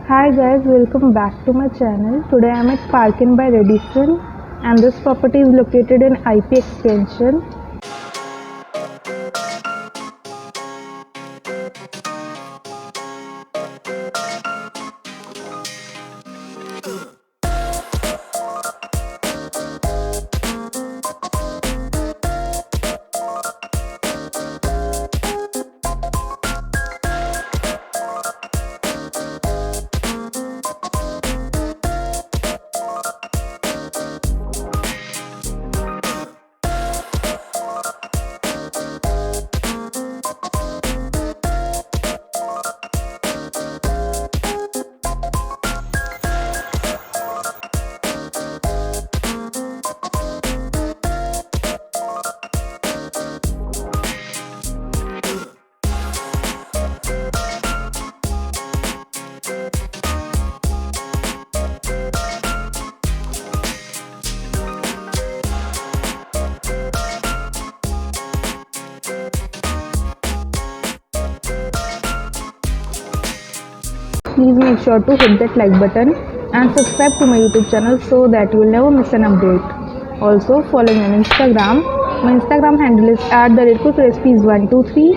Hi guys, welcome back to my channel. Today I am at Parkin by Radisson and this property is located in IP extension. Please make sure to hit that like button and subscribe to my YouTube channel so that you will never miss an update. Also follow me on Instagram. My Instagram handle is @quickrecipes123.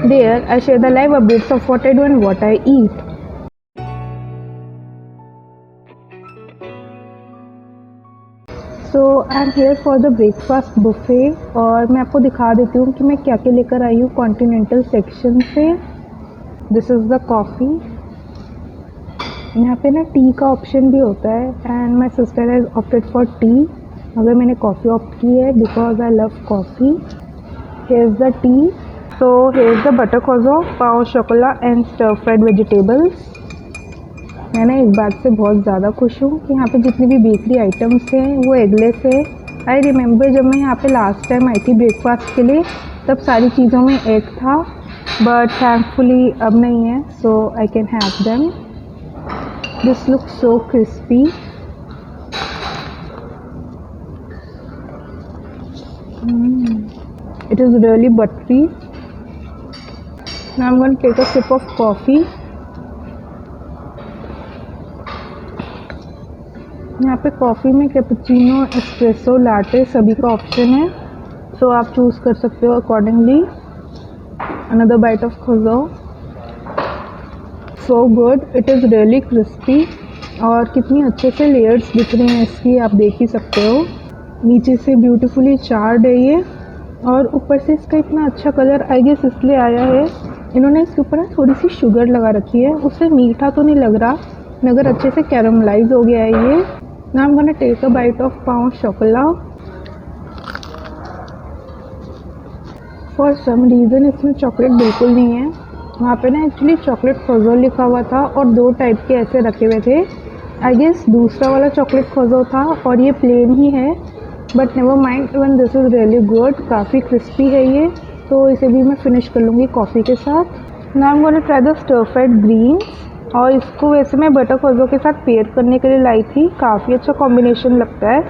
There I share the live updates of what I do and what I eat. So I am here for the breakfast buffet और मैं आपको दिखा देती हूँ कि मैं क्या क्या लेकर आई हूँ कॉन्टिनेंटल सेक्शन से. This is the coffee. यहाँ पे ना टी का ऑप्शन भी होता है and my sister has opted for T. अगर मैंने कॉफ़ी ऑप्ट की है because I love coffee. Here is the T. So here is the butter खोजो, पाव शोकोला एंड स्टर फ्राइड वेजिटेबल्स. मैं ना इस बात से बहुत ज़्यादा खुश हूँ कि यहाँ पे जितनी भी बेकरी आइटम्स हैं वो एगलेस है. आई रिमेंबर जब मैं यहाँ पे लास्ट टाइम आई थी ब्रेकफास्ट के लिए तब सारी चीज़ों में एग था बट थैंकफुली अब नहीं है. So I can have them. This looks so crispy. It is really buttery. Now I'm going to take a sip of coffee. यहाँ पे कॉफ़ी में कैपुचिनो, एस्प्रेसो, लाटे सभी का ऑप्शन है. सो आप चूज़ कर सकते हो accordingly. Another bite of खुजो. So good, it is really crispy. और कितनी अच्छे से लेयर्स दिख रही हैं इसकी आप देख ही सकते हो. नीचे से ब्यूटीफुली चार्ड है ये और ऊपर से इसका इतना अच्छा कलर आई गेस इसलिए आया है. इन्होंने इसके ऊपर ना थोड़ी सी शुगर लगा रखी है. उससे मीठा तो नहीं लग रहा मगर अच्छे से कैरमलाइज हो गया है ये. Now I am gonna take a bite of pain au chocolat. For some reason इसमें चॉकलेट बिल्कुल नहीं है. वहाँ पे ना एक्चुअली चॉकलेट खोजो लिखा हुआ था और 2 टाइप के ऐसे रखे हुए थे. आई गेस दूसरा वाला चॉकलेट खोजो था और ये प्लेन ही है but never mind. Even this is really good. काफ़ी क्रिस्पी है ये तो इसे भी मैं फिनिश कर लूँगी कॉफ़ी के साथ. Now I am gonna try the stir fried greens. और इसको वैसे मैं बटर खोजो के साथ पेयर करने के लिए लाई थी. काफ़ी अच्छा कॉम्बिनेशन लगता है.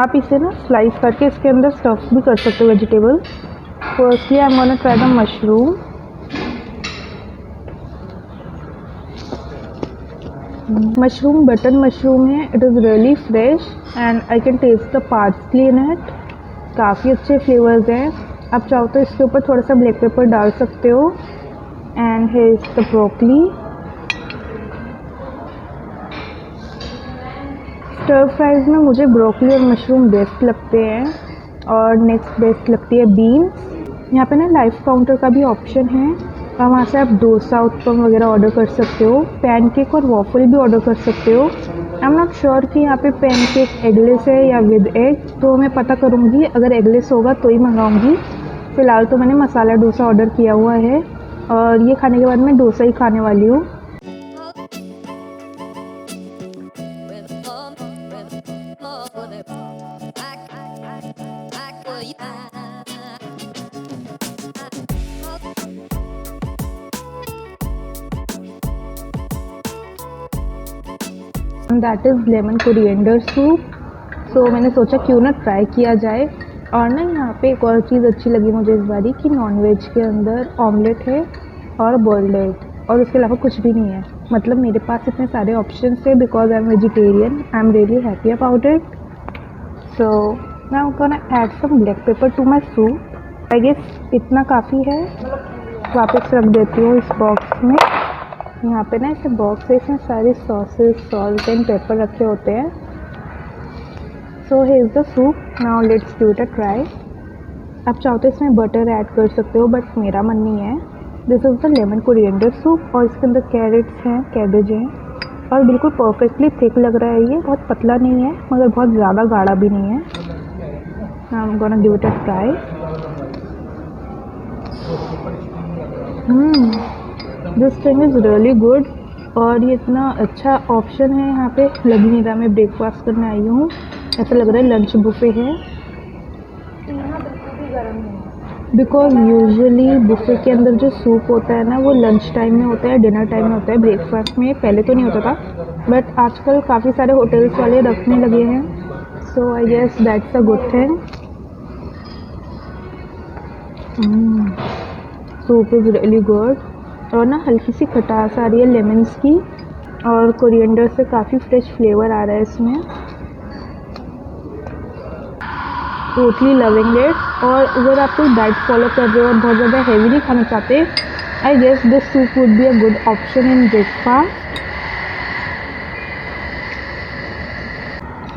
आप इसे ना स्लाइस करके इसके अंदर स्टफ भी कर सकते हो vegetable. Firstly I am gonna try the mushroom. Mushroom button mushroom है. It is really fresh and I can taste the parsley in it. काफ़ी अच्छे फ्लेवर्स हैं. आप चाहो तो इसके ऊपर थोड़ा सा ब्लैक पेपर डाल सकते हो. And here is the broccoli. Stir fries में मुझे ब्रोकली और मशरूम बेस्ट लगते हैं और नेक्स्ट बेस्ट लगती है बीन्स. यहाँ पे ना लाइव काउंटर का भी ऑप्शन है और वहाँ से आप डोसा उत्पम वगैरह ऑर्डर कर सकते हो. पैनकेक और वॉफल भी ऑर्डर कर सकते हो. आई एम नॉट श्योर कि यहाँ पे पैनकेक एगलेस है या विद एग तो मैं पता करूँगी. अगर एगलेस होगा तो ही मंगाऊँगी. फ़िलहाल तो मैंने मसाला डोसा ऑर्डर किया हुआ है और ये खाने के बाद मैं डोसा ही खाने वाली हूँ. That is lemon coriander soup. So मैंने सोचा क्यों ना ट्राई किया जाए। और ना यहाँ पे एक और चीज़ अच्छी लगी मुझे इस बारी कि नॉनवेज के अंदर ऑमलेट है और बॉइल्ड एग और उसके अलावा कुछ भी नहीं है। मतलब मेरे पास इतने सारे ऑप्शन है because I am vegetarian. I am really happy about it. So now gonna add some black pepper to my soup. I guess इतना काफ़ी है। वापस रख देती हूँ इस बॉक्स में। यहाँ पे ना ऐसे बॉक्स है, इसमें सारे सॉसेस, सॉल्ट एंड पेपर रखे होते हैं। So here is the soup. Now let's give it a try. आप चाहो तो इसमें बटर ऐड कर सकते हो बट मेरा मन नहीं है। This is the lemon coriander soup और इसके अंदर कैरेट्स हैं, कैबेज हैं और बिल्कुल परफेक्टली थिक लग रहा है। ये बहुत पतला नहीं है मगर बहुत ज़्यादा गाढ़ा भी नहीं है। Now I am gonna give it a try. This thing is really good. और ये इतना अच्छा ऑप्शन है। यहाँ पे लग नहीं रहा मैं ब्रेकफास्ट करने आई हूँ, ऐसा लग रहा है लंच बुफे है। यहाँ बिल्कुल भी गर्म नहीं है बिकॉज यूजुअली बुफे के अंदर जो सूप होता है ना वो लंच टाइम में होता है, डिनर टाइम में होता है, ब्रेकफास्ट में पहले तो नहीं होता था बट आजकल काफ़ी सारे होटल्स वाले रखने लगे हैं। So I guess that's a good thing. Soup is really good और ना हल्की सी खटास आ रही है लेमन्स की और कोरिएंडर से काफ़ी फ्रेश फ्लेवर आ रहा है इसमें। Totally loving it. और अगर आप कोई डाइट फॉलो कर रहे हो और बहुत ज़्यादा हैवी नहीं खाना चाहते, I guess this soup would be a good option in breakfast.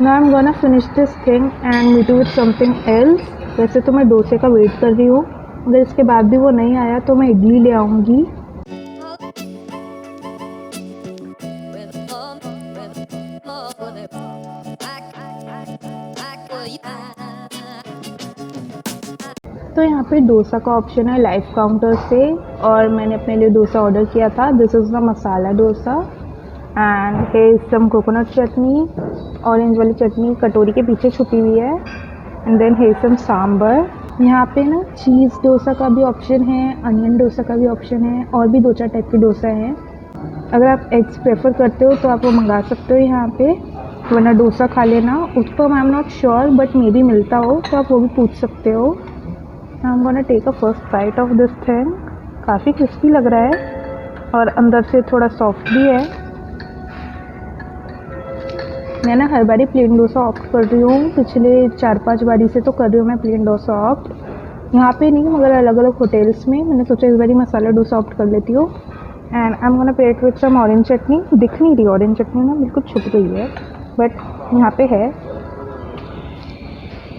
Now I am gonna finish this thing and meet with something else. वैसे तो मैं डोसे का वेट कर रही हूँ, अगर इसके बाद भी वो नहीं आया तो मैं इडली ले आऊँगी। तो यहाँ पे डोसा का ऑप्शन है लाइव काउंटर से और मैंने अपने लिए डोसा ऑर्डर किया था। This is the masala dosa and here some coconut chutney. Orange वाली चटनी कटोरी के पीछे छुपी हुई है and then here some sambar. यहाँ पे ना चीज़ डोसा का भी ऑप्शन है, अनियन डोसा का भी ऑप्शन है और भी 2-4 टाइप के डोसा हैं। अगर आप एग्स प्रेफर करते हो तो आप वो मंगा सकते हो यहाँ पे, वरना डोसा खा लेना। Uttapam I am not sure but maybe मिलता हो तो आप वो भी पूछ सकते हो। I am gonna take a first bite of this thing. काफ़ी क्रिस्पी लग रहा है और अंदर से थोड़ा सॉफ्ट भी है। मैं ना हर बारी प्लेन डोसा ऑप्ट कर रही हूँ, पिछले 4-5 बारी से तो कर रही हूँ मैं प्लेन डोसा ऑप्ट। यहाँ पे नहीं मगर अलग अलग होटल्स में। मैंने सोचा इस बारी मसाला डोसा ऑप्ट कर लेती हूँ and I am gonna pair it with some orange chutney. दिख नहीं रही ऑरेंज चटनी ना, बिल्कुल छुप गई है बट यहाँ पे है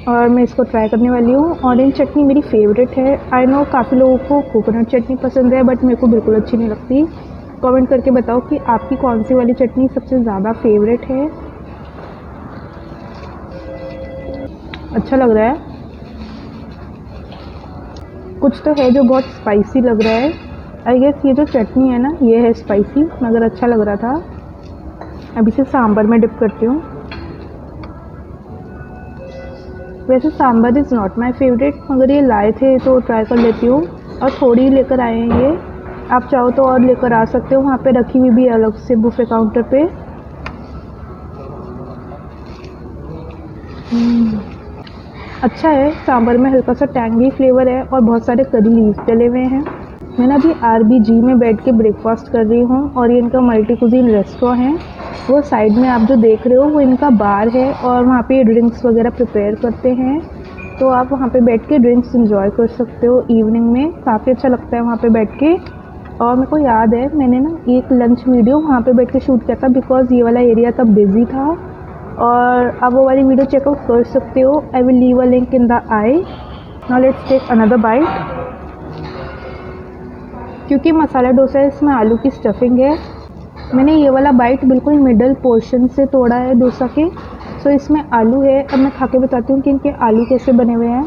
और मैं इसको ट्राई करने वाली हूँ। ऑरेंज चटनी मेरी फेवरेट है। आई नो काफ़ी लोगों को कोकोनट चटनी पसंद है बट मेरे को बिल्कुल अच्छी नहीं लगती। कमेंट करके बताओ कि आपकी कौन सी वाली चटनी सबसे ज़्यादा फेवरेट है। अच्छा लग रहा है। कुछ तो है जो बहुत स्पाइसी लग रहा है। आई गेस ये जो चटनी है ना ये है स्पाइसी, मगर अच्छा लग रहा था। अभी से सांभर में डिप करती हूँ। वैसे sambar is not my favourite मगर ये लाए थे तो ट्राई कर लेती हूँ और थोड़ी ही लेकर आए हैं ये। आप चाहो तो और लेकर आ सकते हो, वहाँ पे रखी हुई भी है अलग से बुफे काउंटर पे। अच्छा है। सांभर में हल्का सा टैंगी फ्लेवर है और बहुत सारे करी लीव्स डले हुए हैं। मैं ना अभी RBG में बैठ के ब्रेकफास्ट कर रही हूँ और ये इनका मल्टी कुजीन रेस्टोरेंट है। वो साइड में आप जो देख रहे हो वो इनका बार है और वहाँ पे ड्रिंक्स वगैरह प्रिपेयर करते हैं, तो आप वहाँ पे बैठ के ड्रिंक्स एंजॉय कर सकते हो इवनिंग में। काफ़ी अच्छा लगता है वहाँ पे बैठ के। और मेरे को याद है मैंने ना एक लंच वीडियो वहाँ पे बैठ के शूट किया था बिकॉज ये वाला एरिया तब बिजी था और आप वो वाली वीडियो चेकआउट कर सकते हो। I will leave a link in the i. Now let's take another bite. क्योंकि मसाला डोसा है इसमें आलू की स्टफिंग है, मैंने ये वाला बाइट बिल्कुल मिडल पोर्शन से तोड़ा है डोसा के। सो इसमें आलू है। अब मैं खा के बताती हूँ कि इनके आलू कैसे बने हुए हैं।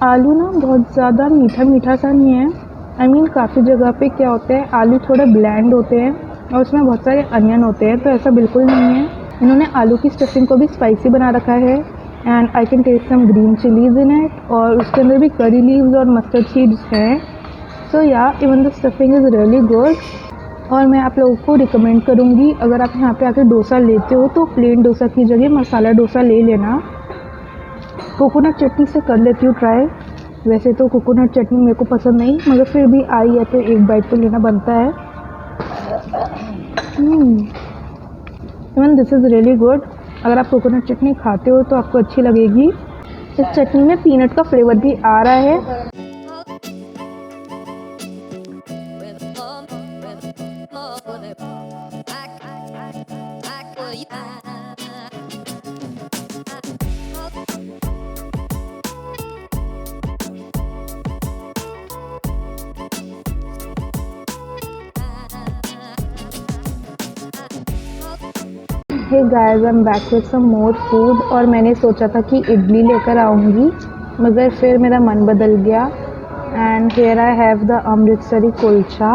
आलू ना बहुत ज़्यादा मीठा मीठा सा नहीं है। आई मीन काफ़ी जगह पे क्या होता है आलू थोड़े ब्लैंड होते हैं और उसमें बहुत सारे अनियन होते हैं, तो ऐसा बिल्कुल नहीं है। इन्होंने आलू की स्टफिंग को भी स्पाइसी बना रखा है and I can taste some green chillies in it और उसके अंदर भी करी लीव्स और मस्टर्ड सीड्स हैं। सो या even the stuffing is really good. और मैं आप लोगों को रिकमेंड करूँगी, अगर आप यहाँ पे आकर डोसा लेते हो तो प्लेन डोसा की जगह मसाला डोसा ले लेना। कोकोनट चटनी से कर लेती हूँ ट्राई। वैसे तो कोकोनट चटनी मेरे को पसंद नहीं, मगर फिर भी आई है तो एक बाइट तो लेना बनता है। Even this is really good. अगर आप कोकोनट चटनी खाते हो तो आपको अच्छी लगेगी। इस चटनी में पीनट का फ्लेवर भी आ रहा है। Hey guys, I am back with some more food. और मैंने सोचा था कि इडली लेकर आऊँगी, मगर फिर मेरा मन बदल गया। And here I have the Amritsari kulcha.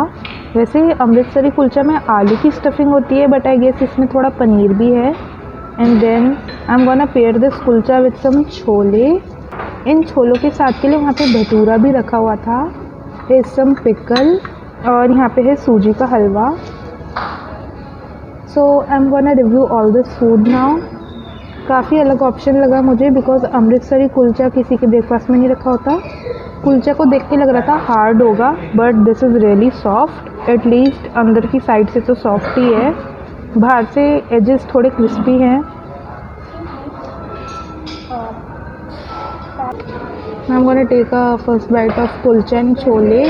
वैसे अमृतसरी कुलचा में आलू की स्टफिंग होती है, बट आई गेस इसमें थोड़ा पनीर भी है। And then I am gonna pair this kulcha with some chole. इन छोलों के साथ के लिए वहाँ पे भटूरा भी रखा हुआ था। है सम पिकल, और यहाँ पे है सूजी का halwa. So I am gonna review all this food now. काफ़ी अलग ऑप्शन लगा मुझे, बिकॉज अमृतसरी कुलचा किसी के ब्रेकफास्ट में नहीं रखा होता। कुलचा को देख के लग रहा था हार्ड होगा, but this is really soft. At least अंदर की साइड से तो सॉफ्ट ही है, बाहर से एजेस थोड़े क्रिस्पी हैं। I am gonna take a first bite of kulcha and chole.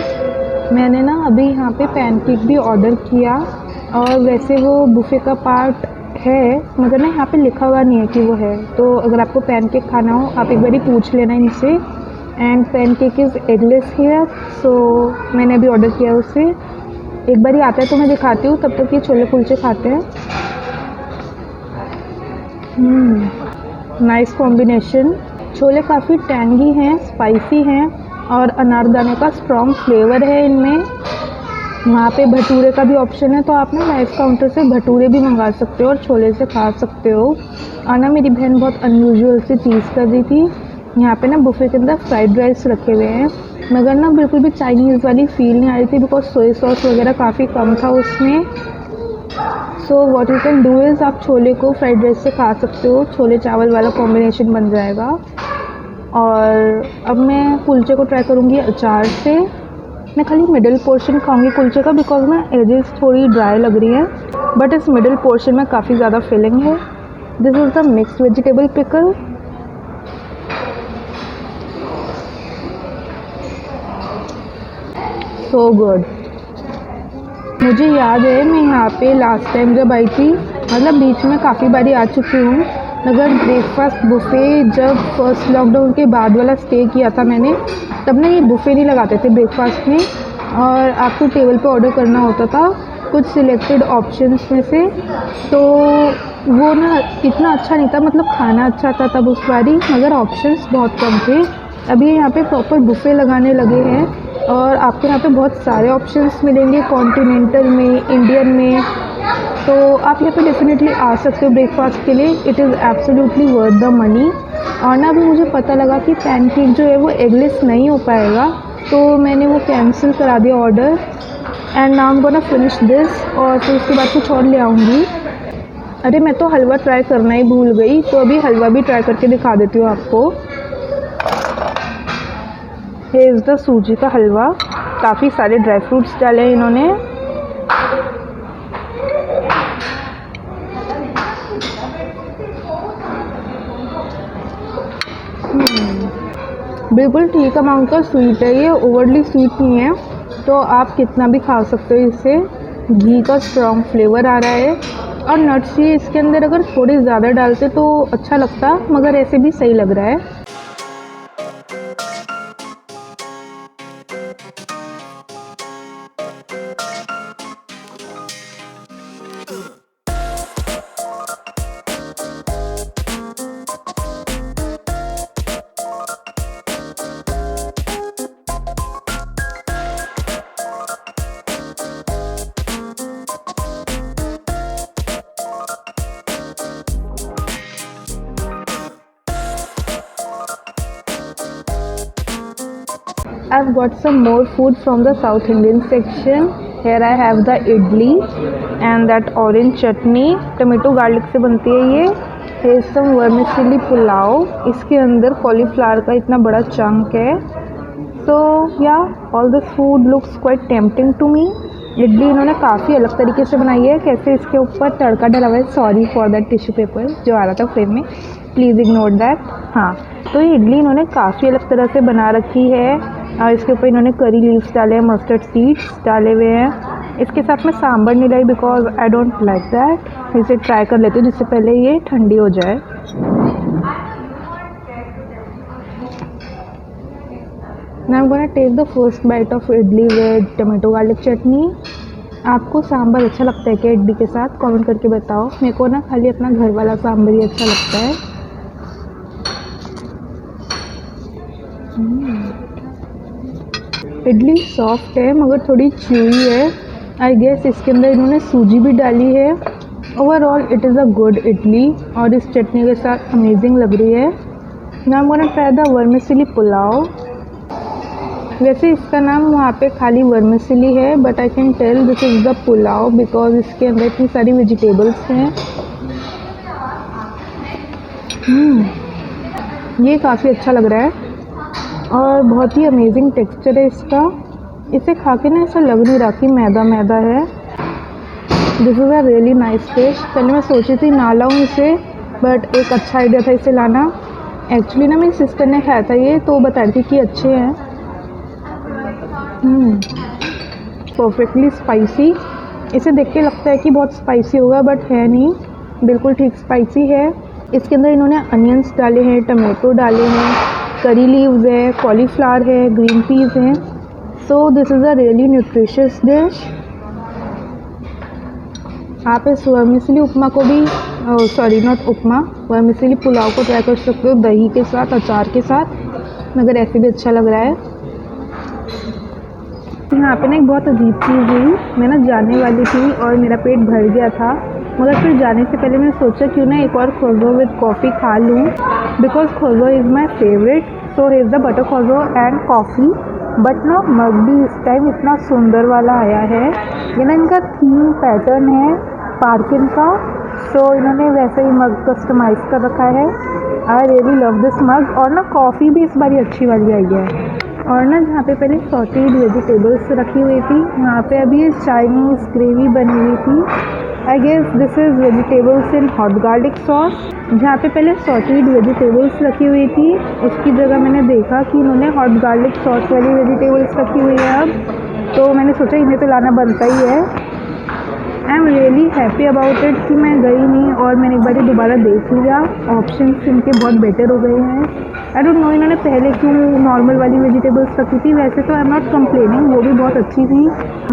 मैंने ना अभी यहाँ पे पैनकेक भी ऑर्डर किया, और वैसे वो बुफे का पार्ट है, मगर ना यहाँ पे लिखा हुआ नहीं है कि वो है। तो अगर आपको पैनकेक खाना हो आप एक बार पूछ लेना इनसे। And pancake is eggless here, so मैंने अभी ऑर्डर किया उससे। एक बार ही आता है तो मैं दिखाती हूँ, तब तक ये छोले कुलचे खाते हैं। Nice combination. छोले काफ़ी टैंगी हैं, स्पाइसी हैं, और अनारदाने का स्ट्रॉन्ग फ्लेवर है इनमें। वहाँ पे भटूरे का भी ऑप्शन है, तो आप ना लाइव काउंटर से भटूरे भी मंगा सकते हो और छोले से खा सकते हो। और ना मेरी बहन बहुत अनयूजुअल सी चीज़ कर रही थी। यहाँ पे ना बुफे के अंदर फ्राइड राइस रखे हुए हैं, मगर ना बिल्कुल भी चाइनीज़ वाली फील नहीं आ रही थी, बिकॉज सोया सॉस वगैरह काफ़ी कम था उसमें। So what you can do is आप छोले को फ्राइड राइस से खा सकते हो, छोले चावल वाला कॉम्बिनेशन बन जाएगा। और अब मैं कुलचे को ट्राई करूँगी अचार से। मैं खाली मिडिल पोर्शन खाऊंगी कुलचे का, बिकॉज ना एजेस थोड़ी ड्राई लग रही हैं, बट इस मिडिल पोर्शन में काफ़ी ज़्यादा फिलिंग है। This is the mixed vegetable pickle. So good. मुझे याद है मैं यहाँ पे लास्ट टाइम जब आई थी, मतलब बीच में काफ़ी बारी आ चुकी हूँ, मगर ब्रेकफास्ट बुफ़े जब फर्स्ट लॉकडाउन के बाद वाला स्टे किया था मैंने, तब ना ये बुफ़े नहीं लगाते थे ब्रेकफास्ट में, और आपको टेबल पे ऑर्डर करना होता था कुछ सिलेक्टेड ऑप्शंस में से। तो वो ना इतना अच्छा नहीं था, मतलब खाना अच्छा था तब उस बारी, मगर ऑप्शंस बहुत कम थे। अभी यहाँ पे प्रॉपर बुफ़े लगाने लगे हैं, और आपको यहाँ पे बहुत सारे ऑप्शंस मिलेंगे, कॉन्टिनेंटल में, इंडियन में। तो आप यहाँ पे डेफिनेटली आ सकते हो ब्रेकफास्ट के लिए। It is absolutely worth the money. और ना अभी मुझे पता लगा कि पैनकेक जो है वो एगलेस नहीं हो पाएगा, तो मैंने वो कैंसिल करा दिया order. And now I am gonna finish this, और फिर उसके बाद कुछ और ले आऊँगी। अरे मैं तो हलवा ट्राई करना ही भूल गई, तो अभी हलवा भी ट्राई करके दिखा देती हूँ आपको। ये इज़ द सूजी का हलवा। काफ़ी सारे ड्राई फ्रूट्स डाले हैं इन्होंने। बिल्कुल ठीक अमाउंट का स्वीट है, ये ओवरली स्वीट नहीं है, तो आप कितना भी खा सकते हो इससे। घी का स्ट्रॉन्ग फ्लेवर आ रहा है, और नट्स ये इसके अंदर अगर थोड़े ज़्यादा डालते तो अच्छा लगता, मगर ऐसे भी सही लग रहा है। I've got some more food from the South Indian section. Here I have the idli and that orange chutney. Tomato garlic से बनती है ये. Here's some vermicelli pulao. इसके अंदर कॉलीफ्लावर का इतना बड़ा चंक है. So yeah, all this food looks quite tempting to me. Idli इन्होंने काफ़ी अलग तरीके से बनाई है. कैसे इसके ऊपर तड़का डला हुआ है. Sorry for that tissue paper जो आ रहा था फ्रेम में, प्लीज़ इग्नोर दैट. हाँ, तो ये इडली इन्होंने काफ़ी अलग तरह से बना रखी है और इसके ऊपर इन्होंने करी लीव्स डाले हैं, मस्टर्ड सीड्स डाले हुए हैं. इसके साथ में सांभर नहीं लाई because I don't like that. इसे ट्राई कर लेती हूँ जिससे पहले ये ठंडी हो जाए. Now I'm gonna take the first bite of idli with tomato garlic chutney. आपको सांभर अच्छा लगता है क्या इडली के साथ? कमेंट करके बताओ. मेरे को ना खाली अपना घर वाला सांभर ही अच्छा लगता है. इडली सॉफ्ट है मगर थोड़ी च्यूई है. आई गेस इसके अंदर इन्होंने सूजी भी डाली है. Overall it is a good idli और इस चटनी के साथ अमेजिंग लग रही है. Now I'm gonna try the vermicelli pulao. वैसे इसका नाम वहाँ पे खाली वर्मिसेली है but I can tell this is the pulao because इसके अंदर इतनी सारी वेजिटेबल्स हैं. ये काफ़ी अच्छा लग रहा है और बहुत ही अमेजिंग टेक्सचर है इसका. इसे खा के ना ऐसा लग नहीं रहा कि मैदा मैदा है. This is a really nice test. पहले मैं सोची थी ना लाऊं इसे बट एक अच्छा आइडिया था इसे लाना. एक्चुअली ना मेरी सिस्टर ने खाया था ये तो बता रही थी कि अच्छे हैं. Perfectly spicy. इसे देख के लगता है कि बहुत स्पाइसी होगा बट है नहीं, बिल्कुल ठीक स्पाइसी है. इसके अंदर इन्होंने अनियंस डाले हैं, टमाटो डाले हैं, करी लीव्स है, कॉलीफ्लावर है, ग्रीन पीस हैं. So this is a really nutritious dish. आप इस वर्मिसेली उपमा को भी sorry not upma, vermicelli pulao को ट्राई कर सकते हो दही के साथ, अचार के साथ. मगर ऐसे भी अच्छा लग रहा है. यहाँ पे ना एक बहुत अजीब चीज़ हुई. मैं ना जाने वाली थी और मेरा पेट भर गया था मगर फिर जाने से पहले मैंने सोचा क्यों ना एक और खोजो विद कॉफ़ी खा लूँ बिकॉज खोजो is my favourite. So here is the butter खोजो एंड कॉफ़ी. बट ना मग भी इस टाइम इतना सुंदर वाला आया है. ये ना इनका थीम पैटर्न है पार्किन का. सो इन्होंने वैसे ही मग कस्टमाइज़ कर रखा है. आई रियली लव दिस मग. और ना कॉफ़ी भी इस बारी अच्छी वाली आई है. और ना जहाँ पे पहले सॉटेड वेजिटेबल्स रखी हुई थी वहाँ पे अभी ये चाइनीज़ ग्रेवी बनी हुई थी. I guess this is vegetables in hot garlic sauce. जहाँ पे पहले सॉटेड वेजिटेबल्स रखी हुई थी उसकी जगह मैंने देखा कि इन्होंने हॉट गार्लिक सॉस वाली वेजिटेबल्स रखी हुई है अब. तो मैंने सोचा इन्हें तो लाना बनता ही है. आई am really happy about it कि मैं गई नहीं और मैंने एक बार दोबारा देख लिया. ऑप्शंस इनके बहुत बेटर हो गए हैं. आई डोंट नो इन्होंने पहले क्यों नॉर्मल वाली वेजिटेबल्स रखी थी. वैसे तो आई एम नॉट कंप्लेनिंग, वो भी बहुत अच्छी थी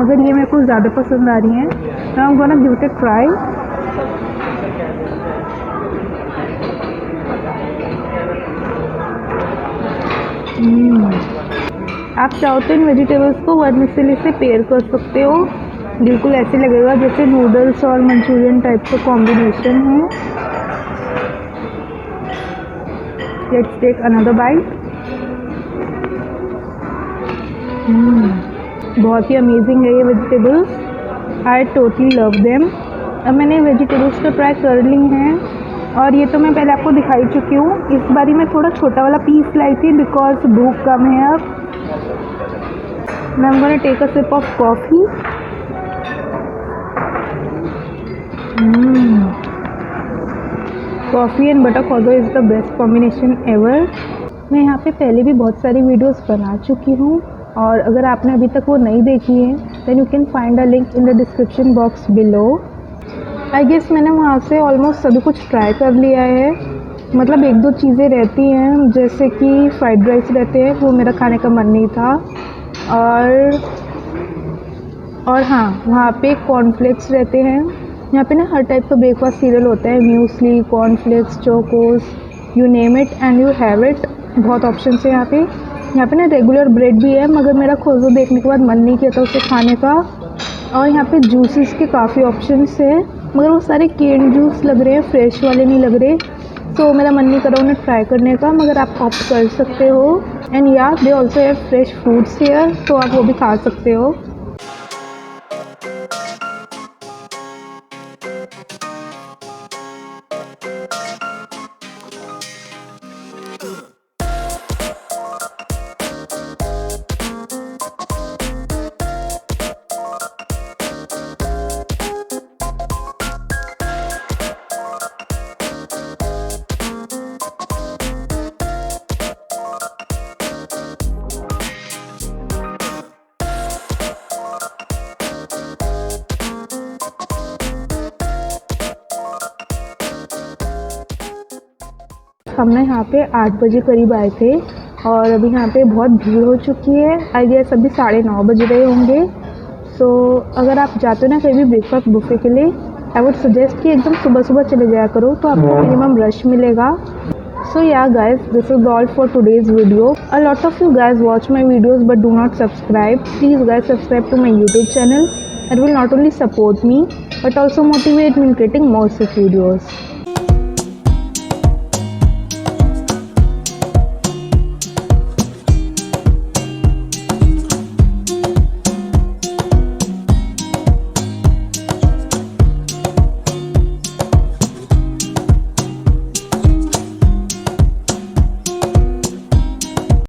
मगर ये मेरे को ज़्यादा पसंद आ रही हैं. Now I am gonna give it a try. आप चाहो तो इन वेजिटेबल्स को वर्मिसेली से पेयर कर सकते हो. बिल्कुल ऐसे लगेगा जैसे नूडल्स और मंचूरियन टाइप का कॉम्बिनेशन है. Let's take another bite. बहुत ही अमेजिंग है ये vegetables. I totally love them. अब मैंने वेजिटेबल्स को ट्राई कर ली हैं और ये तो मैं पहले आपको दिखाई चुकी हूँ. इस बारी मैं थोड़ा छोटा वाला पीस लाई थी बिकॉज भूख कम है अब. मैं gonna take a sip of coffee. Coffee and butter खोजो is the best combination ever. मैं यहाँ पे पहले भी बहुत सारी वीडियोस बना चुकी हूँ और अगर आपने अभी तक वो नहीं देखी है then you can find a link in the description box below. I guess मैंने वहाँ से ऑलमोस्ट सभी कुछ ट्राई कर लिया है. मतलब एक दो चीज़ें रहती हैं जैसे कि फ्राइड राइस रहते हैं, वो मेरा खाने का मन नहीं था. और हाँ, वहाँ पे कॉर्नफ्लेक्स रहते हैं. यहाँ पे ना हर टाइप का ब्रेकफास्ट सीरियल होता है. Muesli, cornflakes, Chocos, you name it and you have it. बहुत ऑप्शन है यहाँ पे. यहाँ पे ना रेगुलर ब्रेड भी है मगर मेरा खोजो देखने के बाद मन नहीं किया था उसे खाने का. और यहाँ पे जूसेस के काफ़ी ऑप्शंस है मगर वो सारे केन जूस लग रहे हैं, फ्रेश वाले नहीं लग रहे. सो मेरा मन नहीं करा उन्हें ट्राई करने का मगर आप ऑप्ट कर सकते हो. एंड या they also have fresh fruits here, तो आप वो भी खा सकते हो। हम ना यहाँ पे 8 बजे करीब आए थे और अभी यहाँ पे बहुत भीड़ हो चुकी है। आई गेस अभी 9:30 बज रहे होंगे। सो अगर आप जाते हो ना कहीं भी ब्रेकफास्ट बुफे के लिए, आई वुड सजेस्ट कि एकदम सुबह सुबह चले जाया करो, तो आपको मिनिमम रश मिलेगा। So yeah guys, this is all for today's video. A lot of you guys watch my videos but do not subscribe. Please guys subscribe to my YouTube channel. It will not only support me but also motivate me in creating more such videos.